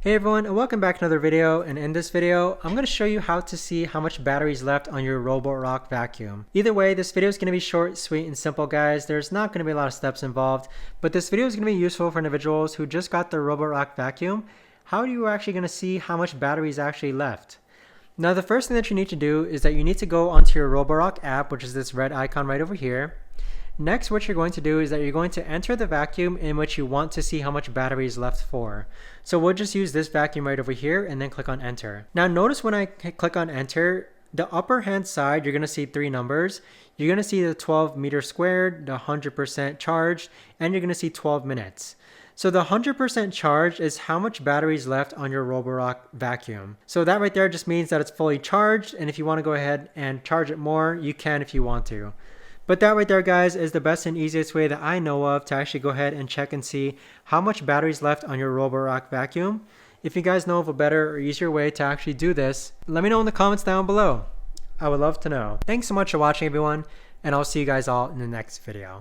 Hey everyone, and welcome back to another video. And in this video, I'm going to show you how to see how much battery is left on your Roborock vacuum. Either way, this video is going to be short, sweet, and simple, guys. There's not going to be a lot of steps involved, but this video is going to be useful for individuals who just got their Roborock vacuum. How are you actually going to see how much battery is actually left? Now, the first thing that you need to do is that you need to go onto your Roborock app, which is this red icon right over here. Next, what you're going to do is that you're going to enter the vacuum in which you want to see how much battery is left for. So we'll just use this vacuum right over here and then click on enter. Now notice when I click on enter, the upper hand side, you're going to see three numbers. You're going to see the 12 meters squared, the 100% charged, and you're going to see 12 minutes. So the 100% charge is how much battery is left on your Roborock vacuum. So that right there just means that it's fully charged, and if you want to go ahead and charge it more, you can if you want to. But that right there, guys, is the best and easiest way that I know of to actually go ahead and check and see how much battery is left on your Roborock vacuum. If you guys know of a better or easier way to actually do this, let me know in the comments down below. I would love to know. Thanks so much for watching, everyone, and I'll see you guys all in the next video.